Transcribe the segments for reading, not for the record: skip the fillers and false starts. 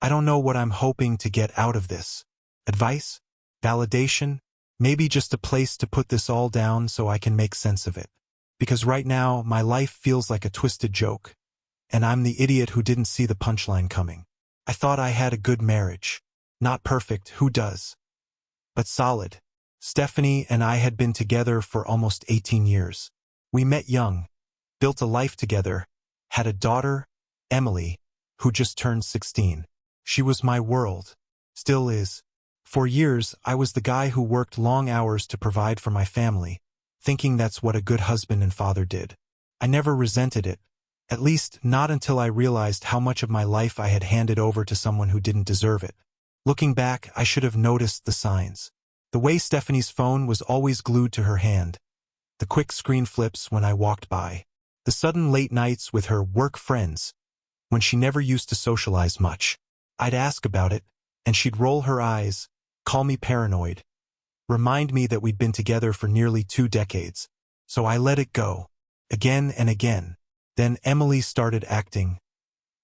I don't know what I'm hoping to get out of this. Advice? Validation? Maybe just a place to put this all down so I can make sense of it. Because right now, my life feels like a twisted joke, and I'm the idiot who didn't see the punchline coming. I thought I had a good marriage. Not perfect, who does? But solid. Stephanie and I had been together for almost 18 years. We met young, built a life together, had a daughter, Emily, who just turned 16. She was my world. Still is. For years, I was the guy who worked long hours to provide for my family, thinking that's what a good husband and father did. I never resented it, at least not until I realized how much of my life I had handed over to someone who didn't deserve it. Looking back, I should have noticed the signs. The way Stephanie's phone was always glued to her hand, the quick screen flips when I walked by, the sudden late nights with her work friends, when she never used to socialize much. I'd ask about it, and she'd roll her eyes, call me paranoid, remind me that we'd been together for nearly 2 decades. So I let it go, again and again. Then Emily started acting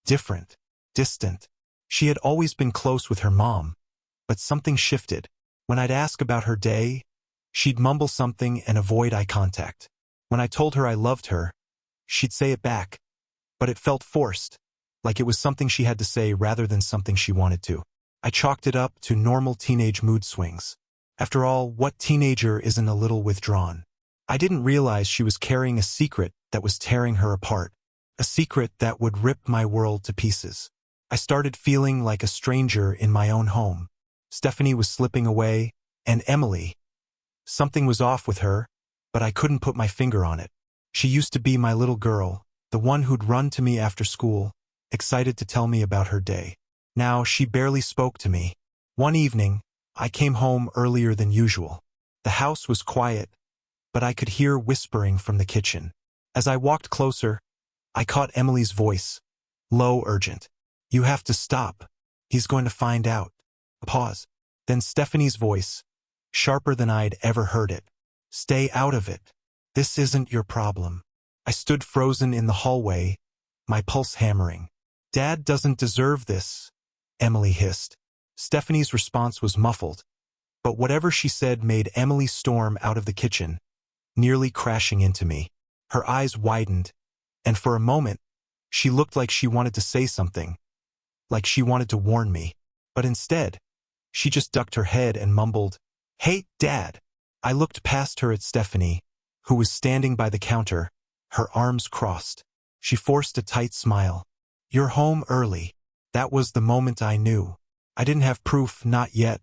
different, distant. She had always been close with her mom, but something shifted. When I'd ask about her day, she'd mumble something and avoid eye contact. When I told her I loved her, she'd say it back, but it felt forced, like it was something she had to say rather than something she wanted to. I chalked it up to normal teenage mood swings. After all, what teenager isn't a little withdrawn? I didn't realize she was carrying a secret that was tearing her apart, a secret that would rip my world to pieces. I started feeling like a stranger in my own home. Stephanie was slipping away, and Emily. Something was off with her, but I couldn't put my finger on it. She used to be my little girl, the one who'd run to me after school, excited to tell me about her day. Now she barely spoke to me. One evening, I came home earlier than usual. The house was quiet, but I could hear whispering from the kitchen. As I walked closer, I caught Emily's voice, low, urgent. "You have to stop. He's going to find out." A pause. Then Stephanie's voice, sharper than I'd ever heard it. "Stay out of it. This isn't your problem." I stood frozen in the hallway, my pulse hammering. "Dad doesn't deserve this," Emily hissed. Stephanie's response was muffled, but whatever she said made Emily storm out of the kitchen, nearly crashing into me. Her eyes widened, and for a moment, she looked like she wanted to say something, like she wanted to warn me. But instead, she just ducked her head and mumbled, "Hey, Dad." I looked past her at Stephanie, who was standing by the counter, her arms crossed. She forced a tight smile. "You're home early." That was the moment I knew. I didn't have proof, not yet,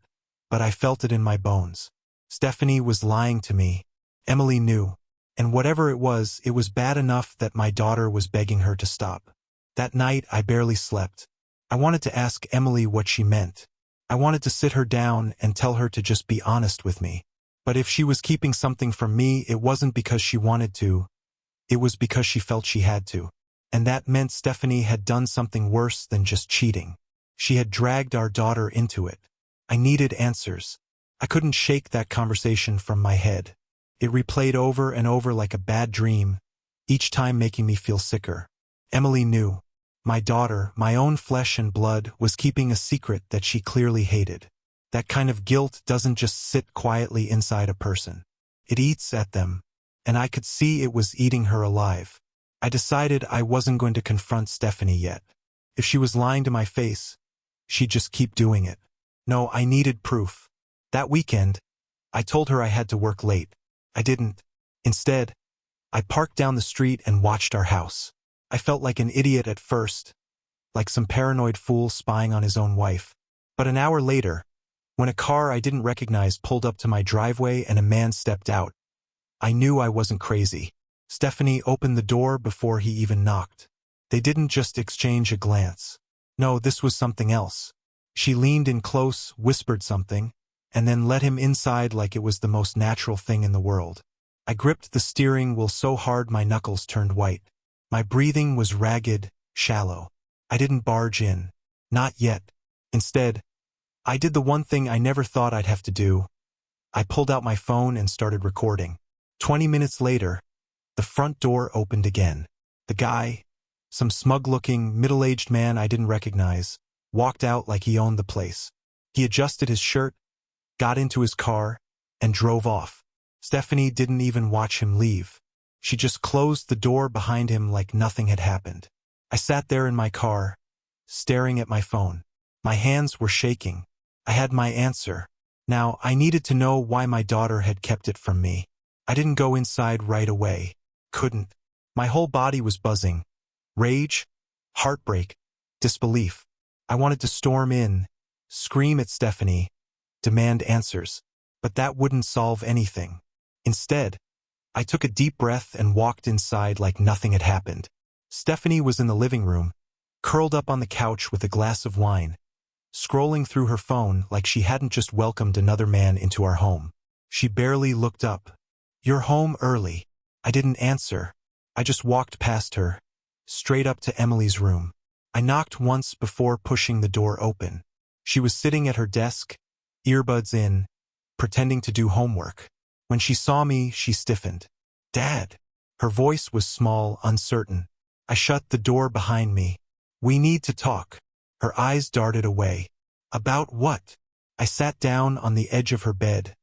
but I felt it in my bones. Stephanie was lying to me. Emily knew. And whatever it was bad enough that my daughter was begging her to stop. That night, I barely slept. I wanted to ask Emily what she meant. I wanted to sit her down and tell her to just be honest with me. But if she was keeping something from me, it wasn't because she wanted to. It was because she felt she had to. And that meant Stephanie had done something worse than just cheating. She had dragged our daughter into it. I needed answers. I couldn't shake that conversation from my head. It replayed over and over like a bad dream, each time making me feel sicker. Emily knew. My daughter, my own flesh and blood, was keeping a secret that she clearly hated. That kind of guilt doesn't just sit quietly inside a person. It eats at them, and I could see it was eating her alive. I decided I wasn't going to confront Stephanie yet. If she was lying to my face, she'd just keep doing it. No, I needed proof. That weekend, I told her I had to work late. I didn't. Instead, I parked down the street and watched our house. I felt like an idiot at first, like some paranoid fool spying on his own wife. But an hour later, when a car I didn't recognize pulled up to my driveway and a man stepped out, I knew I wasn't crazy. Stephanie opened the door before he even knocked. They didn't just exchange a glance. No, this was something else. She leaned in close, whispered something, and then let him inside like it was the most natural thing in the world. I gripped the steering wheel so hard my knuckles turned white. My breathing was ragged, shallow. I didn't barge in. Not yet. Instead, I did the one thing I never thought I'd have to do. I pulled out my phone and started recording. 20 minutes later, the front door opened again. The guy, some smug-looking, middle-aged man I didn't recognize, walked out like he owned the place. He adjusted his shirt, got into his car, and drove off. Stephanie didn't even watch him leave. She just closed the door behind him like nothing had happened. I sat there in my car, staring at my phone. My hands were shaking. I had my answer. Now, I needed to know why my daughter had kept it from me. I didn't go inside right away. Couldn't. My whole body was buzzing. Rage, heartbreak, disbelief. I wanted to storm in, scream at Stephanie, demand answers. But that wouldn't solve anything. Instead, I took a deep breath and walked inside like nothing had happened. Stephanie was in the living room, curled up on the couch with a glass of wine, scrolling through her phone like she hadn't just welcomed another man into our home. She barely looked up. "You're home early." I didn't answer. I just walked past her, straight up to Emily's room. I knocked once before pushing the door open. She was sitting at her desk, earbuds in, pretending to do homework. When she saw me, she stiffened. "Dad." Her voice was small, uncertain. I shut the door behind me. "We need to talk." Her eyes darted away. "About what?" I sat down on the edge of her bed,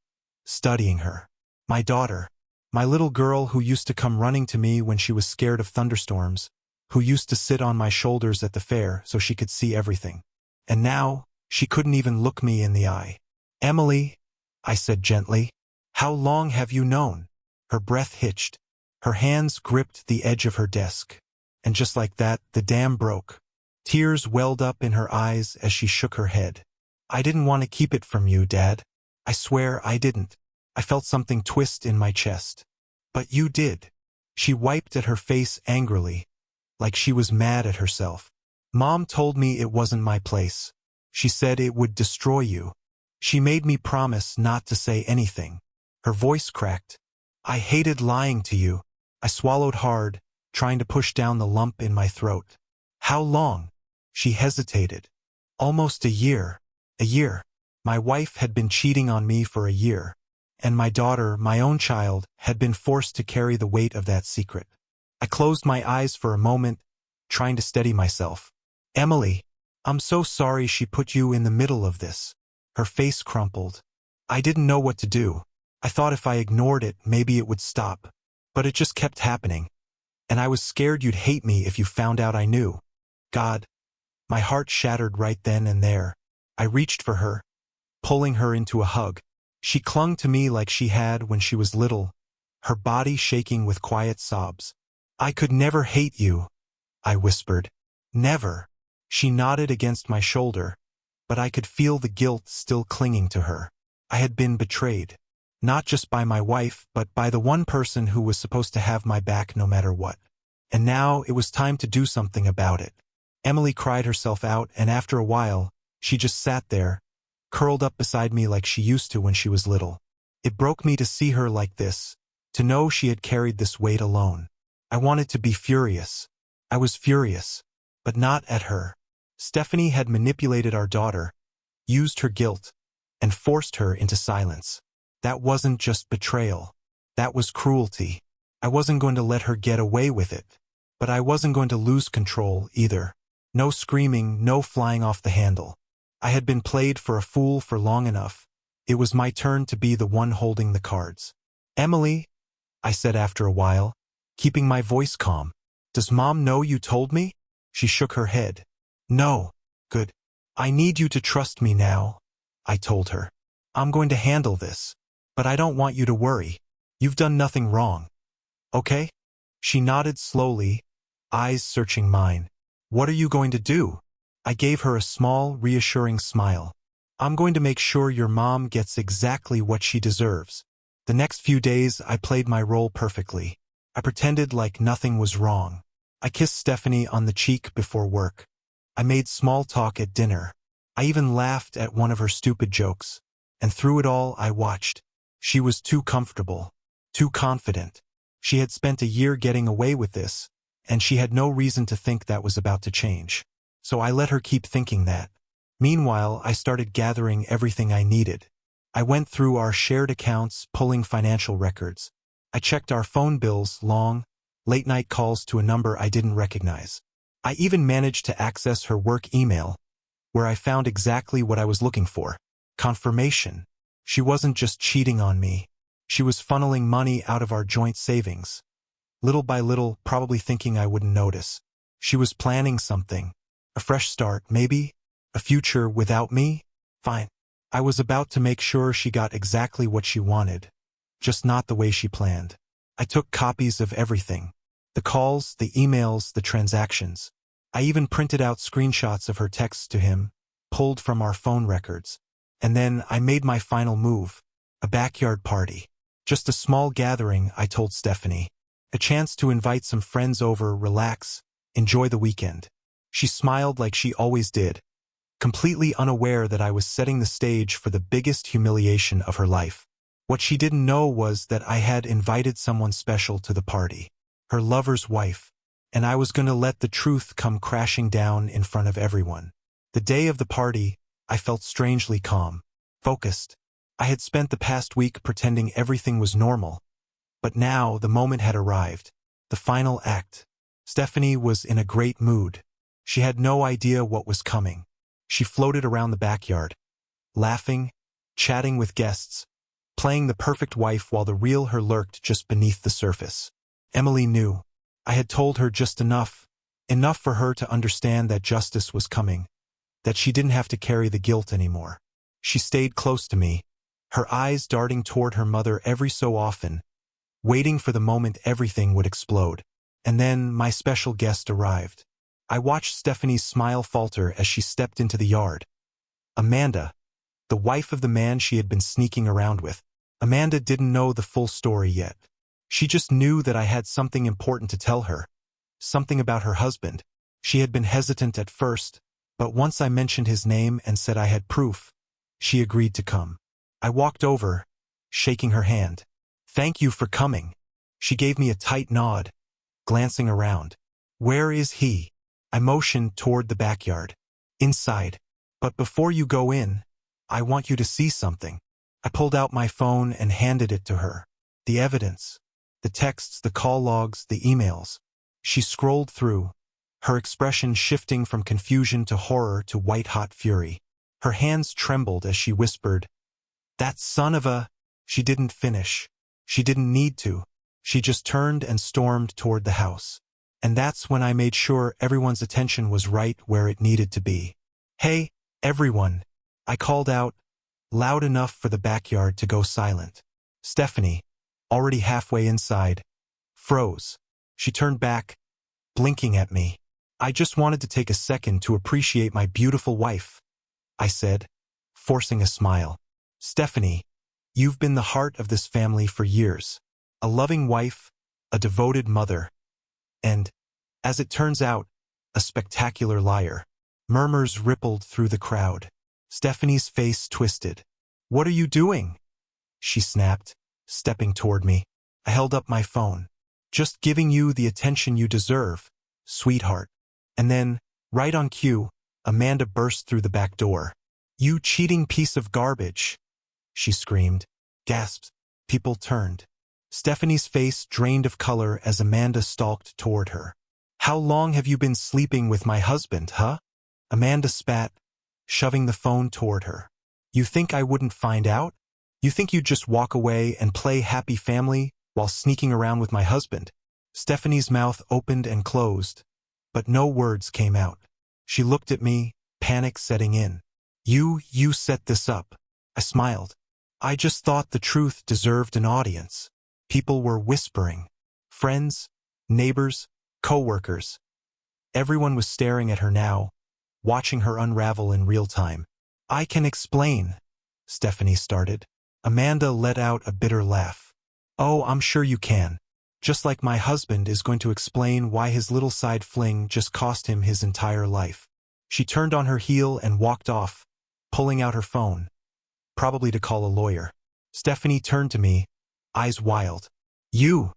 studying her. My daughter. My little girl who used to come running to me when she was scared of thunderstorms, who used to sit on my shoulders at the fair so she could see everything. And now, she couldn't even look me in the eye. "Emily," I said gently, "how long have you known?" Her breath hitched. Her hands gripped the edge of her desk. And just like that, the dam broke. Tears welled up in her eyes as she shook her head. "I didn't want to keep it from you, Dad. I swear I didn't." I felt something twist in my chest. "But you did." She wiped at her face angrily, like she was mad at herself. "Mom told me it wasn't my place. She said it would destroy you. She made me promise not to say anything." Her voice cracked. "I hated lying to you." I swallowed hard, trying to push down the lump in my throat. "How long?" She hesitated. "Almost a year." A year. My wife had been cheating on me for a year. And my daughter, my own child, had been forced to carry the weight of that secret. I closed my eyes for a moment, trying to steady myself. "Emily, I'm so sorry she put you in the middle of this." Her face crumpled. I didn't know what to do. I thought if I ignored it, maybe it would stop. But it just kept happening. And I was scared you'd hate me if you found out I knew. God. My heart shattered right then and there. I reached for her, pulling her into a hug. She clung to me like she had when she was little, her body shaking with quiet sobs. "I could never hate you," I whispered. "Never." She nodded against my shoulder, but I could feel the guilt still clinging to her. I had been betrayed. Not just by my wife, but by the one person who was supposed to have my back no matter what. And now it was time to do something about it. Emily cried herself out, and after a while, she just sat there, curled up beside me like she used to when she was little. It broke me to see her like this, to know she had carried this weight alone. I wanted to be furious. I was furious, but not at her. Stephanie had manipulated our daughter, used her guilt, and forced her into silence. That wasn't just betrayal. That was cruelty. I wasn't going to let her get away with it. But I wasn't going to lose control either. No screaming, no flying off the handle. I had been played for a fool for long enough. It was my turn to be the one holding the cards. "Emily," I said after a while, keeping my voice calm, "does Mom know you told me?" She shook her head. "No." "Good. I need you to trust me now," I told her. "I'm going to handle this. But I don't want you to worry. You've done nothing wrong. Okay?" She nodded slowly, eyes searching mine. "What are you going to do?" I gave her a small, reassuring smile. "I'm going to make sure your mom gets exactly what she deserves." The next few days, I played my role perfectly. I pretended like nothing was wrong. I kissed Stephanie on the cheek before work. I made small talk at dinner. I even laughed at one of her stupid jokes. And through it all, I watched. She was too comfortable, too confident. She had spent a year getting away with this, and she had no reason to think that was about to change. So I let her keep thinking that. Meanwhile, I started gathering everything I needed. I went through our shared accounts, pulling financial records. I checked our phone bills, long, late-night calls to a number I didn't recognize. I even managed to access her work email, where I found exactly what I was looking for. Confirmation. She wasn't just cheating on me. She was funneling money out of our joint savings. Little by little, probably thinking I wouldn't notice. She was planning something. A fresh start, maybe? A future without me? Fine. I was about to make sure she got exactly what she wanted. Just not the way she planned. I took copies of everything. The calls, the emails, the transactions. I even printed out screenshots of her texts to him, pulled from our phone records. And then I made my final move. A backyard party. Just a small gathering, I told Stephanie. A chance to invite some friends over, relax, enjoy the weekend. She smiled like she always did, completely unaware that I was setting the stage for the biggest humiliation of her life. What she didn't know was that I had invited someone special to the party. Her lover's wife. And I was going to let the truth come crashing down in front of everyone. The day of the party, I felt strangely calm, focused. I had spent the past week pretending everything was normal. But now the moment had arrived. The final act. Stephanie was in a great mood. She had no idea what was coming. She floated around the backyard, laughing, chatting with guests, playing the perfect wife while the real her lurked just beneath the surface. Emily knew. I had told her just enough for her to understand that justice was coming, that she didn't have to carry the guilt anymore. She stayed close to me, her eyes darting toward her mother every so often, waiting for the moment everything would explode. And then my special guest arrived. I watched Stephanie's smile falter as she stepped into the yard. Amanda, the wife of the man she had been sneaking around with. Amanda didn't know the full story yet. She just knew that I had something important to tell her. Something about her husband. She had been hesitant at first, but once I mentioned his name and said I had proof, she agreed to come. I walked over, shaking her hand. "Thank you for coming." She gave me a tight nod, glancing around. "Where is he?" I motioned toward the backyard. "Inside. But before you go in, I want you to see something." I pulled out my phone and handed it to her. The evidence. The texts, the call logs, the emails. She scrolled through, her expression shifting from confusion to horror to white-hot fury. Her hands trembled as she whispered, "That son of a—" She didn't finish. She didn't need to. She just turned and stormed toward the house. And that's when I made sure everyone's attention was right where it needed to be. "Hey, everyone," I called out, loud enough for the backyard to go silent. Stephanie, already halfway inside, froze. She turned back, blinking at me. "I just wanted to take a second to appreciate my beautiful wife," I said, forcing a smile. "Stephanie, you've been the heart of this family for years. A loving wife, a devoted mother. And, as it turns out, a spectacular liar." Murmurs rippled through the crowd. Stephanie's face twisted. "What are you doing?" she snapped, stepping toward me. I held up my phone. "Just giving you the attention you deserve, sweetheart." And then, right on cue, Amanda burst through the back door. "You cheating piece of garbage," she screamed. Gasped. People turned. Stephanie's face drained of color as Amanda stalked toward her. "How long have you been sleeping with my husband, huh?" Amanda spat, shoving the phone toward her. "You think I wouldn't find out? You think you'd just walk away and play happy family while sneaking around with my husband?" Stephanie's mouth opened and closed, but no words came out. She looked at me, panic setting in. You set this up." I smiled. "I just thought the truth deserved an audience." People were whispering. Friends, neighbors, co-workers. Everyone was staring at her now, watching her unravel in real time. "I can explain," Stephanie started. Amanda let out a bitter laugh. "Oh, I'm sure you can. Just like my husband is going to explain why his little side fling just cost him his entire life." She turned on her heel and walked off, pulling out her phone, probably to call a lawyer. Stephanie turned to me, eyes wild. "You?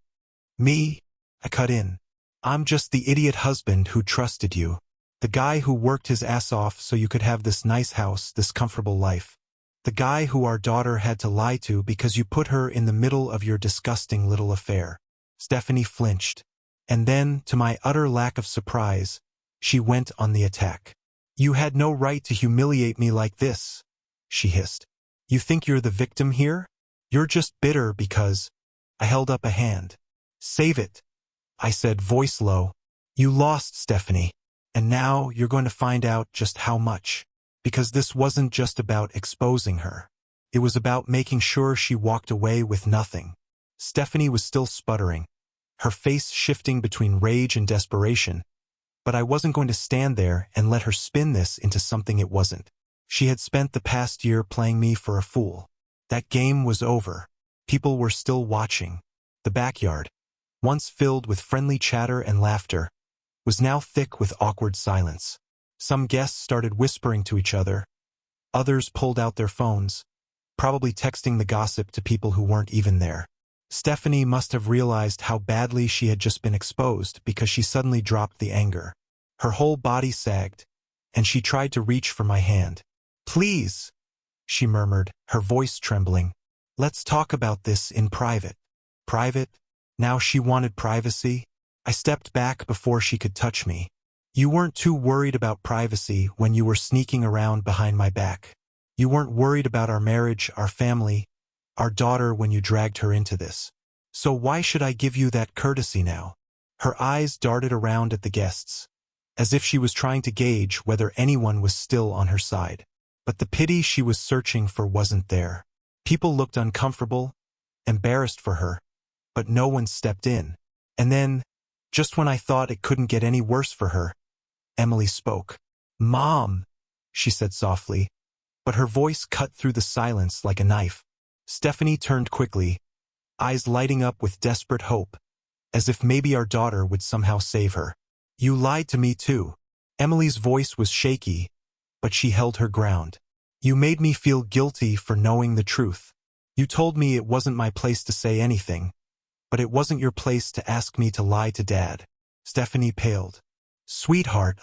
Me?" I cut in. "I'm just the idiot husband who trusted you. The guy who worked his ass off so you could have this nice house, this comfortable life. The guy who our daughter had to lie to because you put her in the middle of your disgusting little affair." Stephanie flinched. And then, to my utter lack of surprise, she went on the attack. "You had no right to humiliate me like this," she hissed. "You think you're the victim here? You're just bitter because—" I held up a hand. "Save it," I said, voice low. "You lost, Stephanie. And now you're going to find out just how much. Because this wasn't just about exposing her. It was about making sure she walked away with nothing." Stephanie was still sputtering, her face shifting between rage and desperation, but I wasn't going to stand there and let her spin this into something it wasn't. She had spent the past year playing me for a fool. That game was over. People were still watching. The backyard, once filled with friendly chatter and laughter, was now thick with awkward silence. Some guests started whispering to each other. Others pulled out their phones, probably texting the gossip to people who weren't even there. Stephanie must have realized how badly she had just been exposed because she suddenly dropped the anger. Her whole body sagged, and she tried to reach for my hand. "Please," she murmured, her voice trembling. "Let's talk about this in private." Private? Now she wanted privacy? I stepped back before she could touch me. "You weren't too worried about privacy when you were sneaking around behind my back. You weren't worried about our marriage, our family, our daughter when you dragged her into this. So why should I give you that courtesy now?" Her eyes darted around at the guests, as if she was trying to gauge whether anyone was still on her side. But the pity she was searching for wasn't there. People looked uncomfortable, embarrassed for her, but no one stepped in. And then, just when I thought it couldn't get any worse for her, Emily spoke. "Mom," she said softly, but her voice cut through the silence like a knife. Stephanie turned quickly, eyes lighting up with desperate hope, as if maybe our daughter would somehow save her. "You lied to me too." Emily's voice was shaky, but she held her ground. "You made me feel guilty for knowing the truth. You told me it wasn't my place to say anything, but it wasn't your place to ask me to lie to Dad." Stephanie paled. "Sweetheart,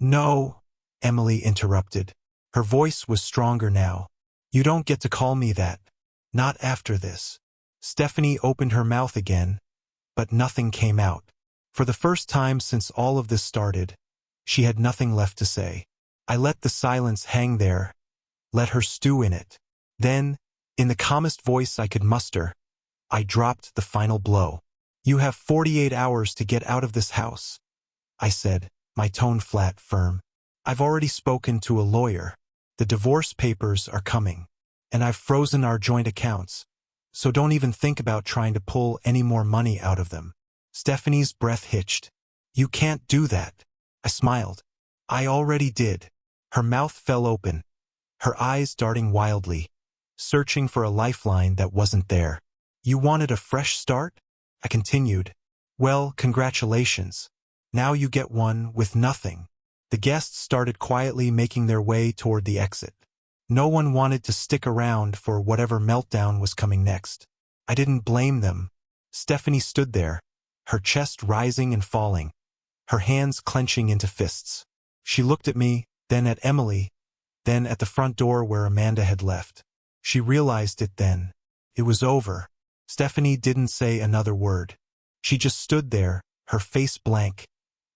No," Emily interrupted. Her voice was stronger now. "You don't get to call me that. Not after this." Stephanie opened her mouth again, but nothing came out. For the first time since all of this started, she had nothing left to say. I let the silence hang there, let her stew in it. Then, in the calmest voice I could muster, I dropped the final blow. "You have 48 hours to get out of this house," I said, my tone flat, firm. "I've already spoken to a lawyer. The divorce papers are coming. And I've frozen our joint accounts, so don't even think about trying to pull any more money out of them." Stephanie's breath hitched. "You can't do that." I smiled. "I already did." Her mouth fell open, her eyes darting wildly, searching for a lifeline that wasn't there. "You wanted a fresh start?" I continued. "Well, congratulations. Now you get one with nothing." The guests started quietly making their way toward the exit. No one wanted to stick around for whatever meltdown was coming next. I didn't blame them. Stephanie stood there, her chest rising and falling, her hands clenching into fists. She looked at me, then at Emily, then at the front door where Amanda had left. She realized it then. It was over. Stephanie didn't say another word. She just stood there, her face blank,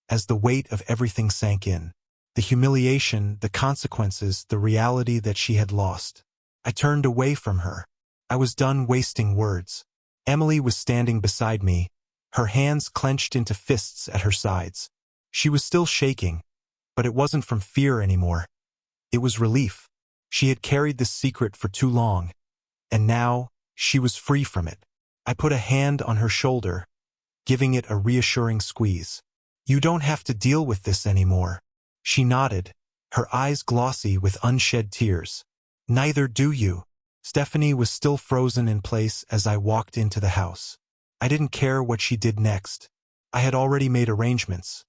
as the weight of everything sank in. The humiliation, the consequences, the reality that she had lost. I turned away from her. I was done wasting words. Emily was standing beside me, her hands clenched into fists at her sides. She was still shaking, but it wasn't from fear anymore. It was relief. She had carried this secret for too long, and now she was free from it. I put a hand on her shoulder, giving it a reassuring squeeze. "You don't have to deal with this anymore." She nodded, her eyes glossy with unshed tears. "Neither do you." Stephanie was still frozen in place as I walked into the house. I didn't care what she did next. I had already made arrangements.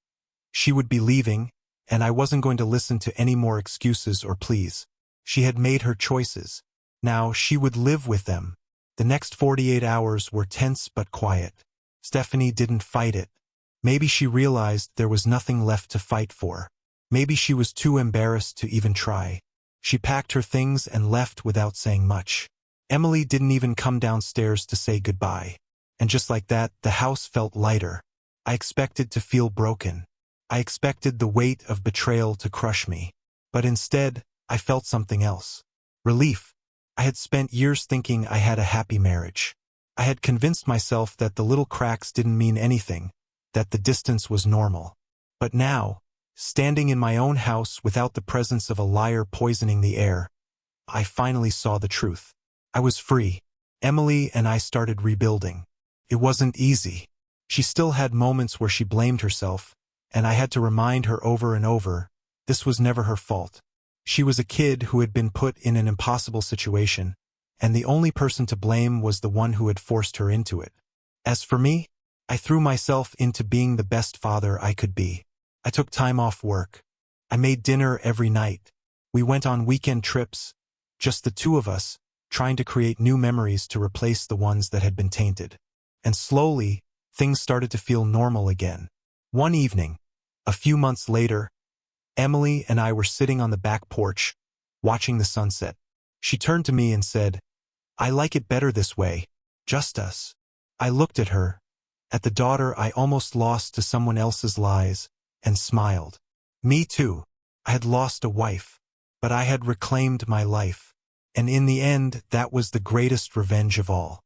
She would be leaving, and I wasn't going to listen to any more excuses or pleas. She had made her choices. Now she would live with them. The next 48 hours were tense but quiet. Stephanie didn't fight it. Maybe she realized there was nothing left to fight for. Maybe she was too embarrassed to even try. She packed her things and left without saying much. Emily didn't even come downstairs to say goodbye. And just like that, the house felt lighter. I expected to feel broken. I expected the weight of betrayal to crush me. But instead, I felt something else. Relief. I had spent years thinking I had a happy marriage. I had convinced myself that the little cracks didn't mean anything, that the distance was normal. But now, standing in my own house without the presence of a liar poisoning the air, I finally saw the truth. I was free. Emily and I started rebuilding. It wasn't easy. She still had moments where she blamed herself, and I had to remind her over and over, this was never her fault. She was a kid who had been put in an impossible situation, and the only person to blame was the one who had forced her into it. As for me, I threw myself into being the best father I could be. I took time off work. I made dinner every night. We went on weekend trips, just the two of us, trying to create new memories to replace the ones that had been tainted. And slowly, things started to feel normal again. One evening, a few months later, Emily and I were sitting on the back porch, watching the sunset. She turned to me and said, "I like it better this way, just us." I looked at her, at the daughter I almost lost to someone else's lies, and smiled. Me too. I had lost a wife, but I had reclaimed my life. And in the end, that was the greatest revenge of all.